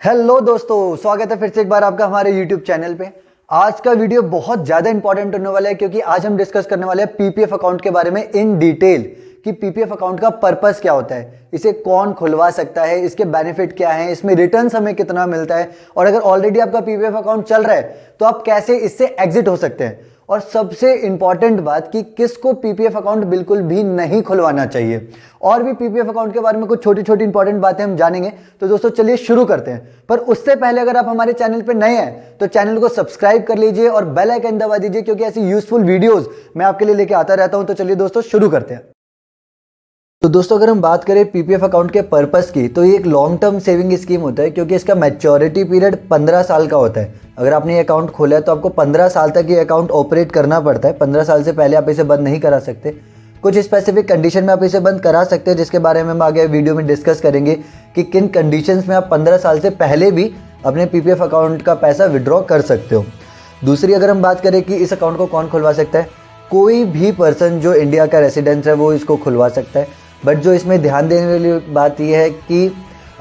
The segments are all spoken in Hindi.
हेलो दोस्तों, स्वागत है फिर से एक बार आपका हमारे YouTube चैनल पे। आज का वीडियो बहुत ज़्यादा इंपॉर्टेंट होने वाला है क्योंकि आज हम डिस्कस करने वाले हैं पीपीएफ अकाउंट के बारे में इन डिटेल कि पीपीएफ अकाउंट का पर्पस क्या होता है, इसे कौन खुलवा सकता है, इसके बेनिफिट क्या हैं, इसमें रिटर्न्स हमें कितना मिलता है और अगर ऑलरेडी आपका पीपीएफ अकाउंट चल रहा है तो आप कैसे इससे एग्जिट हो सकते हैं। और सबसे इंपॉर्टेंट बात कि किसको पीपीएफ अकाउंट बिल्कुल भी नहीं खुलवाना चाहिए। और भी पीपीएफ अकाउंट के बारे में कुछ छोटी छोटी इंपॉर्टेंट बातें हम जानेंगे। तो दोस्तों चलिए शुरू करते हैं, पर उससे पहले अगर आप हमारे चैनल पे नए हैं तो चैनल को सब्सक्राइब कर लीजिए और बेल आइकन दबा दीजिए क्योंकि ऐसी यूजफुल वीडियोस मैं आपके लिए लेके आता रहता हूं। तो चलिए दोस्तों शुरू करते हैं। तो दोस्तों अगर हम बात करें पीपीएफ अकाउंट के पर्पस की तो ये एक लॉन्ग टर्म सेविंग स्कीम होता है क्योंकि इसका मैच्योरिटी पीरियड 15 साल का होता है। अगर आपने ये अकाउंट खोला है तो आपको 15 साल तक ये अकाउंट ऑपरेट करना पड़ता है। 15 साल से पहले आप इसे बंद नहीं करा सकते। कुछ स्पेसिफिक कंडीशन में आप इसे बंद करा सकते हैं जिसके बारे में हम आगे वीडियो में डिस्कस करेंगे कि किन कंडीशंस में आप 15 साल से पहले भी अपने पीपीएफ अकाउंट का पैसा विड्रॉ कर सकते हो। दूसरी अगर हम बात करें कि इस अकाउंट को कौन खुलवा सकता है, कोई भी पर्सन जो इंडिया का रेसिडेंट है वो इसको खुलवा सकता है। बट जो इसमें ध्यान देने वाली बात यह है कि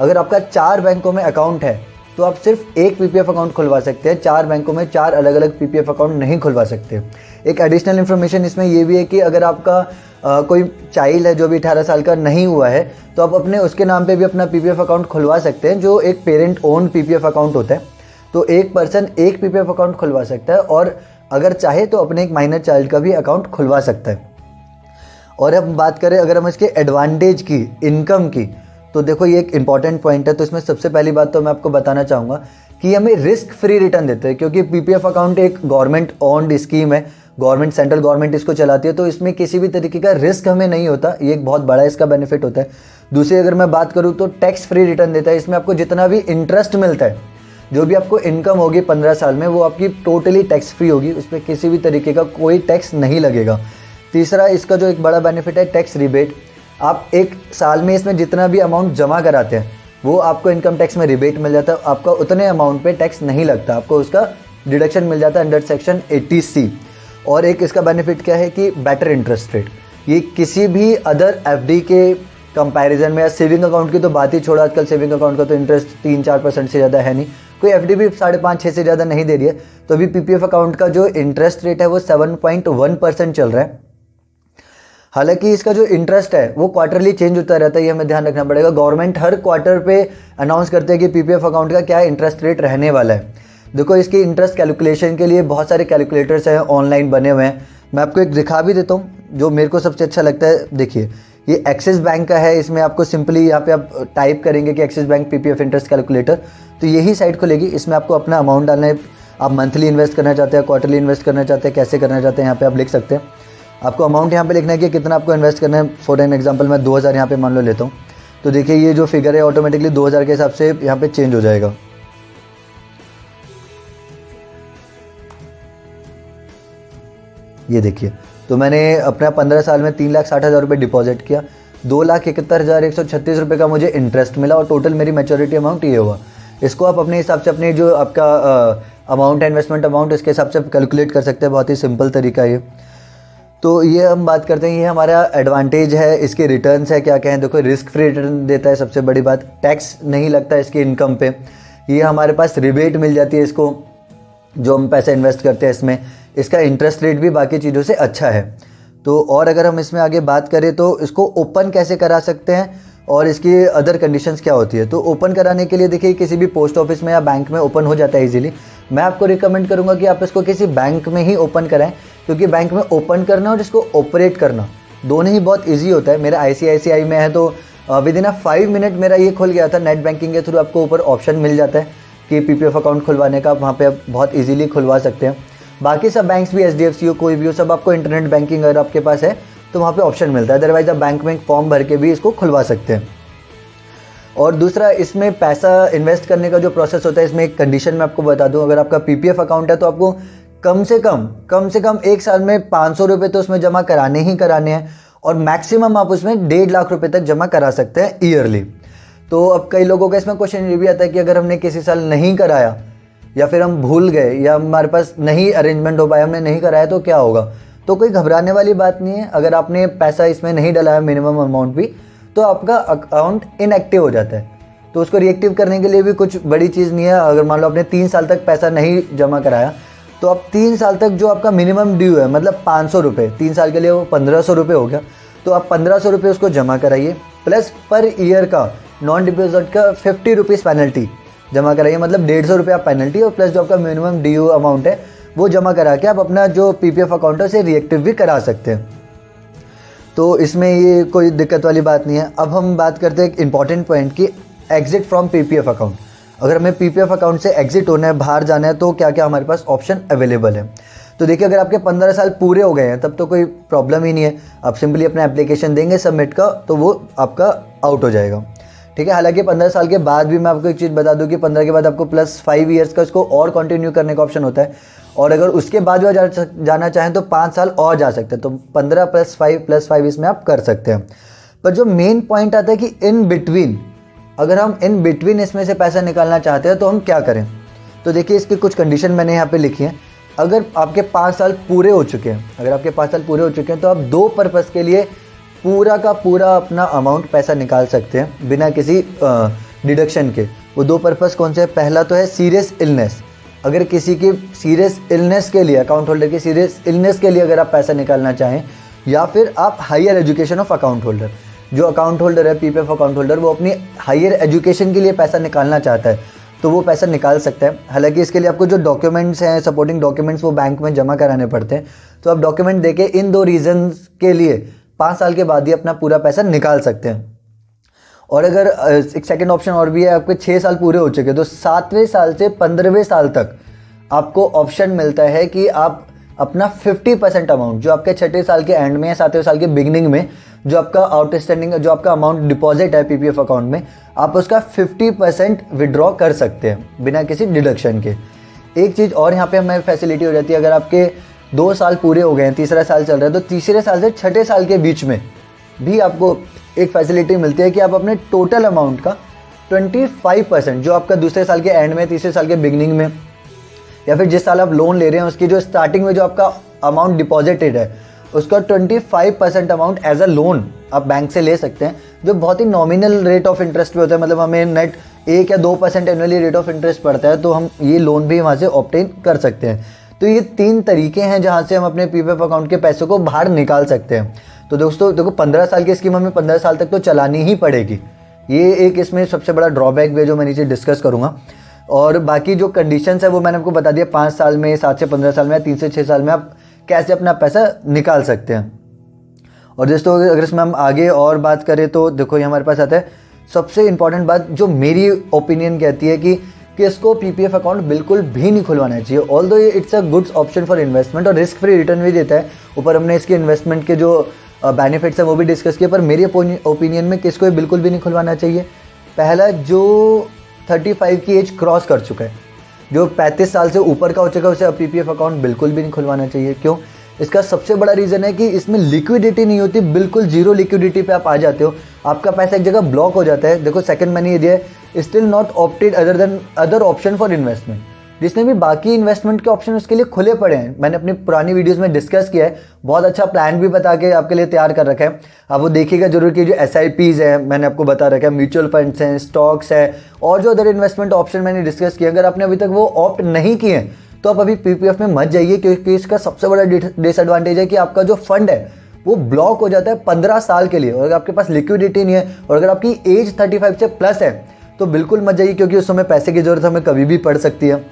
अगर आपका 4 बैंकों में अकाउंट है तो आप सिर्फ एक पीपीएफ अकाउंट खुलवा सकते हैं। 4 बैंकों में 4 अलग अलग पीपीएफ अकाउंट नहीं खुलवा सकते। एक एडिशनल इन्फॉर्मेशन इसमें यह भी है कि अगर आपका कोई चाइल्ड है जो भी 18 साल का नहीं हुआ है तो आप अपने उसके नाम पे भी अपना पीपीएफ अकाउंट खुलवा सकते हैं जो एक पेरेंट ओन पीपीएफ अकाउंट होता है। तो एक पर्सन एक पीपीएफ अकाउंट खुलवा सकता है और अगर चाहे तो अपने एक माइनर चाइल्ड का भी अकाउंट खुलवा सकता है। और अब बात करें अगर हम इसके एडवांटेज की, इनकम की, तो देखो ये एक इंपॉर्टेंट पॉइंट है। तो इसमें सबसे पहली बात तो मैं आपको बताना चाहूँगा कि हमें रिस्क फ्री रिटर्न देते हैं क्योंकि पीपीएफ अकाउंट एक गवर्नमेंट ओन्ड स्कीम है। गवर्नमेंट, सेंट्रल गवर्नमेंट इसको चलाती है तो इसमें किसी भी तरीके का रिस्क हमें नहीं होता। ये एक बहुत बड़ा इसका बेनिफिट होता है। दूसरी अगर मैं बात करूँ तो टैक्स फ्री रिटर्न देता है। इसमें आपको जितना भी इंटरेस्ट मिलता है, जो भी आपको इनकम होगी 15 साल में, वो आपकी टोटली टैक्स फ्री होगी। उस पर किसी भी तरीके का कोई टैक्स नहीं लगेगा। तीसरा इसका जो एक बड़ा बेनिफिट है टैक्स रिबेट। आप एक साल में इसमें जितना भी अमाउंट जमा कराते हैं वो आपको इनकम टैक्स में रिबेट मिल जाता है। आपका उतने अमाउंट पे टैक्स नहीं लगता, आपको उसका डिडक्शन मिल जाता है अंडर सेक्शन 80C। और एक इसका बेनिफिट क्या है कि बेटर इंटरेस्ट रेट। ये किसी भी अदर एफडी के कंपैरिजन में, या सेविंग अकाउंट की तो बात ही छोड़ा, आजकल सेविंग अकाउंट का तो इंटरेस्ट 3-4% से ज़्यादा है नहीं। कोई एफडी भी 5.5-6 से ज़्यादा नहीं दे रही है। तो अभी पीपीएफ अकाउंट का जो इंटरेस्ट रेट है वो 7.1% चल रहा है। हालांकि इसका जो इंटरेस्ट है वो क्वार्टरली चेंज होता रहता है, ये हमें ध्यान रखना पड़ेगा। गवर्नमेंट हर क्वार्टर पे अनाउंस करते हैं कि पीपीएफ अकाउंट का क्या इंटरेस्ट रेट रहने वाला है। देखो इसकी इंटरेस्ट कैलकुलेशन के लिए बहुत सारे कैलकुलेटर्स हैं, ऑनलाइन बने हुए हैं। मैं आपको एक दिखा भी देता हूँ जो मेरे को सबसे अच्छा लगता है। देखिए ये एक्सिस बैंक का है। इसमें आपको सिंपली यहाँ पे आप टाइप करेंगे कि axis bank PPF interest calculator, तो यही साइट खुलेगी। इसमें आपको अपना अमाउंट डालना है। आप मंथली इन्वेस्ट करना चाहते हैं, क्वार्टरली इन्वेस्ट करना चाहते हैं, कैसे करना चाहते हैं यहाँ पे आप लिख सकते हैं। आपको अमाउंट यहाँ पे लिखना है कि कितना आपको इन्वेस्ट करना है। फॉर एन एग्जांपल मैं 2000 यहाँ पे मान लो लेता हूँ। तो देखिए ये जो फिगर है ऑटोमेटिकली 2000 के हिसाब से यहाँ पे चेंज हो जाएगा। ये देखिए, तो मैंने अपना 15 साल में 3,60,000 रुपये डिपॉजिट किया। 2,71,136 रुपये का मुझे इंटरेस्ट मिला और टोटल मेरी मैच्योरिटी अमाउंट ये हुआ। इसको आप अपने हिसाब से, अपने जो आपका अमाउंट है, इन्वेस्टमेंट अमाउंट, इसके हिसाब से कैलकुलेट कर सकते हैं। बहुत ही सिंपल तरीका है ये। तो ये हम बात करते हैं, ये हमारा एडवांटेज है। इसके रिटर्न्स है क्या कहें, देखो रिस्क फ्री रिटर्न देता है। सबसे बड़ी बात, टैक्स नहीं लगता इसकी इनकम पे। ये हमारे पास रिबेट मिल जाती है इसको, जो हम पैसा इन्वेस्ट करते हैं इसमें। इसका इंटरेस्ट रेट भी बाकी चीज़ों से अच्छा है। तो और अगर हम इसमें आगे बात करें तो इसको ओपन कैसे करा सकते हैं और इसकी अदर कंडीशंस क्या होती है। तो ओपन कराने के लिए देखिए किसी भी पोस्ट ऑफिस में या बैंक में ओपन हो जाता है इजीली। मैं आपको रिकमेंड करूंगा कि आप इसको किसी बैंक में ही ओपन कराएं क्योंकि बैंक में ओपन करना और इसको ऑपरेट करना दोनों ही बहुत ईजी होता है। मेरा ICICI में है तो विद इन 5 मिनट मेरा ये खुल गया था। नेट बैंकिंग के थ्रू आपको ऊपर ऑप्शन मिल जाता है कि पीपीएफ अकाउंट खुलवाने का, वहाँ पे आप बहुत ईजिली खुलवा सकते हैं। बाकी सब बैंक्स भी, HDFC हो, कोई भी हो, सब आपको इंटरनेट बैंकिंग अगर आपके पास है तो वहाँ पे ऑप्शन मिलता है। अदरवाइज आप बैंक में फॉर्म भर के भी इसको खुलवा सकते हैं। और दूसरा, इसमें पैसा इन्वेस्ट करने का जो प्रोसेस होता है, इसमें एक कंडीशन मैं आपको बता दूं। अगर आपका पीपीएफ अकाउंट है तो आपको कम से कम एक साल में 500 रुपये तो उसमें जमा कराने ही कराने हैं और मैक्सिमम आप उसमें 1.5 लाख रुपए तक जमा करा सकते हैं ईयरली। तो अब कई लोगों का इसमें क्वेश्चन ये भी आता है कि अगर हमने किसी साल नहीं कराया या फिर हम भूल गए या हमारे पास नहीं अरेंजमेंट हो पाया, हमने नहीं कराया तो क्या होगा। तो कोई घबराने वाली बात नहीं है। अगर आपने पैसा इसमें नहीं डलाया मिनिमम अमाउंट भी, तो आपका अकाउंट इनएक्टिव हो जाता है। तो उसको रिएक्टिव करने के लिए भी कुछ बड़ी चीज़ नहीं है। अगर मान लो आपने 3 साल तक पैसा नहीं जमा कराया तो आप 3 साल तक जो आपका मिनिमम ड्यू है मतलब 500 रुपये, 3 साल के लिए वो 1500 रुपये हो गया, तो आप 1500 रुपये उसको जमा कराइए, प्लस पर ईयर का नॉन डिपॉजिट का 50 रुपीज़ पेनल्टी जमा कराइए, मतलब 150 रुपये आप पेनल्टी और प्लस जो आपका मिनिमम ड्यू अमाउंट है वो जमा करा के आप अपना जो पीपीएफ अकाउंट है उसे रिएक्टिव भी करा सकते हैं। तो इसमें ये कोई दिक्कत वाली बात नहीं है। अब हम बात करते हैं एक इंपॉर्टेंट पॉइंट की, एग्जिट फ्रॉम पीपीएफ अकाउंट। अगर हमें पीपीएफ अकाउंट से एग्जिट होना है, बाहर जाना है, तो क्या क्या हमारे पास ऑप्शन अवेलेबल है। तो देखिए, अगर आपके 15 साल पूरे हो गए हैं तब तो कोई प्रॉब्लम ही नहीं है, आप सिंपली अपना एप्लीकेशन देंगे सबमिट का, तो वो आपका आउट हो जाएगा। ठीक है। हालांकि 15 साल के बाद भी मैं आपको एक चीज़ बता दूं कि 15 के बाद आपको प्लस 5 ईयर्स का इसको और कंटिन्यू करने का ऑप्शन होता है, और अगर उसके बाद भी जाना चाहें तो 5 साल और जा सकते हैं। तो 15 + 5 इसमें आप कर सकते हैं। पर जो मेन पॉइंट आता है कि इन बिटवीन, अगर हम इन बिटवीन इसमें से पैसा निकालना चाहते हैं तो हम क्या करें। तो देखिए, इसकी कुछ कंडीशन मैंने यहाँ पे लिखी है। अगर आपके 5 साल पूरे हो चुके हैं, तो आप 2 पर्पज़ के लिए पूरा का पूरा अपना अमाउंट पैसा निकाल सकते हैं बिना किसी डिडक्शन के। वो 2 पर्पज़ कौन से हैं? पहला तो है सीरियस इलनेस। अगर किसी की सीरियस इलनेस के लिए, अकाउंट होल्डर की सीरियस इलनेस के लिए अगर आप पैसा निकालना चाहें, या फिर आप higher education of account holder, जो अकाउंट होल्डर है पीपीएफ अकाउंट होल्डर, वो अपनी हायर एजुकेशन के लिए पैसा निकालना चाहता है तो वो पैसा निकाल सकता है। हालांकि इसके लिए आपको जो डॉक्यूमेंट्स हैं, सपोर्टिंग डॉक्यूमेंट्स, वो बैंक में जमा कराने पड़ते हैं। तो आप डॉक्यूमेंट देके इन 2 रीजंस के लिए 5 साल के बाद ही अपना पूरा पैसा निकाल सकते हैं। और अगर एक सेकंड ऑप्शन और भी है, आपके 6 साल पूरे हो चुके तो 7वें साल से 15वें साल तक आपको ऑप्शन मिलता है कि आप अपना 50% अमाउंट जो आपके 6ठे साल के एंड में या 7वें साल के बिगिनिंग में जो आपका आउटस्टैंडिंग, जो आपका अमाउंट डिपॉजिट है पीपीएफ अकाउंट में, आप उसका 50% विड्रॉ कर सकते हैं बिना किसी डिडक्शन के। एक चीज़ और यहाँ पे हमें फैसिलिटी हो जाती है, अगर आपके 2 साल पूरे हो गए हैं, तीसरा साल चल रहा है, तो तीसरे साल से 6ठे साल के बीच में भी आपको एक फैसिलिटी मिलती है कि आप अपने टोटल अमाउंट का 25% जो आपका दूसरे साल के एंड में, तीसरे साल के बिगिनिंग में, या फिर जिस साल आप लोन ले रहे हैं उसकी जो स्टार्टिंग में जो आपका अमाउंट डिपॉजिटेड है उसका 25% अमाउंट एज अ लोन आप बैंक से ले सकते हैं, जो बहुत ही नॉमिनल रेट ऑफ इंटरेस्ट पे होता है। मतलब हमें नेट 1 या 2% एनुअली रेट ऑफ इंटरेस्ट पड़ता है, तो हम ये लोन भी वहाँ से ऑब्टेन कर सकते हैं। तो ये 3 तरीके हैं जहाँ से हम अपने पीपीएफ अकाउंट के पैसों को बाहर निकाल सकते हैं। तो दोस्तों देखो, 15 साल की स्कीम हमें 15 साल तक तो चलानी ही पड़ेगी। ये एक इसमें सबसे बड़ा ड्रॉबैक भी जो मैं नीचे डिस्कस करूँगा। और बाकी जो कंडीशंस है वो मैंने आपको बता दिया, 5 साल में, 7 से 15 साल में, 3 से 6 साल में आप कैसे अपना पैसा निकाल सकते हैं। और दोस्तों अगर इसमें हम आगे और बात करें तो देखो, ये हमारे पास आता है सबसे इंपॉर्टेंट बात जो मेरी ओपिनियन कहती है कि इसको पीपीएफ अकाउंट बिल्कुल भी नहीं खुलवाना चाहिए। Although it's a good option for investment और रिस्क फ्री रिटर्न भी देता है। ऊपर हमने इसके इन्वेस्टमेंट के जो बेनिफिट्स हैं वो भी डिस्कस किए, पर मेरी ओपिनियन में किसको बिल्कुल भी नहीं खुलवाना चाहिए। पहला, जो 35 की एज क्रॉस कर चुका है, जो 35 साल से ऊपर का हो चुका है, उसे पीपीएफ अकाउंट बिल्कुल भी नहीं खुलवाना चाहिए। क्यों? इसका सबसे बड़ा रीज़न है कि इसमें लिक्विडिटी नहीं होती, बिल्कुल जीरो लिक्विडिटी पे आप आ जाते हो, आपका पैसा एक जगह ब्लॉक हो जाता है। देखो, सेकंड मैंने ये दिया है, still not opted other than other option for investment. जिसने भी बाकी इन्वेस्टमेंट के ऑप्शन उसके लिए खुले पड़े हैं, मैंने अपनी पुरानी वीडियोस में डिस्कस किया है, बहुत अच्छा प्लान भी बता के आपके लिए तैयार कर रखा है। आप वो देखिएगा जरूर कि जो SIPs है मैंने आपको बता रखा है, म्यूचुअल फंड्स हैं, स्टॉक्स है, और जो अदर इन्वेस्टमेंट ऑप्शन मैंने डिस्कस किया, अगर आपने अभी तक वो ऑप्ट नहीं किए हैं तो आप अभी पीपीएफ में मत जाइए, क्योंकि इसका सबसे बड़ा डिसएडवांटेज है कि आपका जो फंड है वो ब्लॉक हो जाता है 15 साल के लिए। और अगर आपके पास लिक्विडिटी नहीं है और अगर आपकी एज 35 से प्लस है तो बिल्कुल मत जाइए, क्योंकि उस समय पैसे की जरूरत हमें कभी भी पड़ सकती है।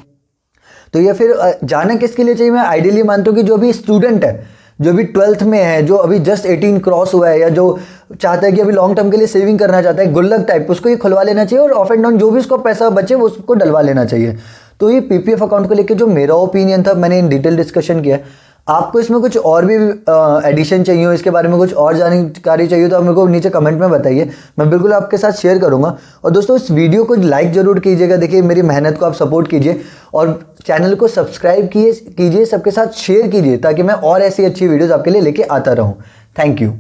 तो ये फिर जाना किसके लिए चाहिए? मैं आइडियली मानता हूँ कि जो भी स्टूडेंट है, जो भी 12th में है, जो अभी जस्ट 18 क्रॉस हुआ है, या जो चाहता है कि अभी लॉन्ग टर्म के लिए सेविंग करना चाहता है, गुल्लक टाइप, उसको ये खुलवा लेना चाहिए और ऑफ एंड डाउन जो भी उसको पैसा बचे वो उसको डलवा लेना चाहिए। तो ये पीपीएफ अकाउंट को लेकर जो मेरा ओपिनियन था, मैंने इन डिटेल डिस्कशन किया। आपको इसमें कुछ और भी एडिशन चाहिए हो, इसके बारे में कुछ और जानकारी चाहिए तो आप मेरे को नीचे कमेंट में बताइए, मैं बिल्कुल आपके साथ शेयर करूंगा। और दोस्तों इस वीडियो को लाइक जरूर कीजिएगा, देखिए मेरी मेहनत को आप सपोर्ट कीजिए, और चैनल को सब्सक्राइब कीजिए, सबके साथ शेयर कीजिए, ताकि मैं और ऐसी अच्छी वीडियोज़ आपके लिए लेके आता रहूँ। Thank you.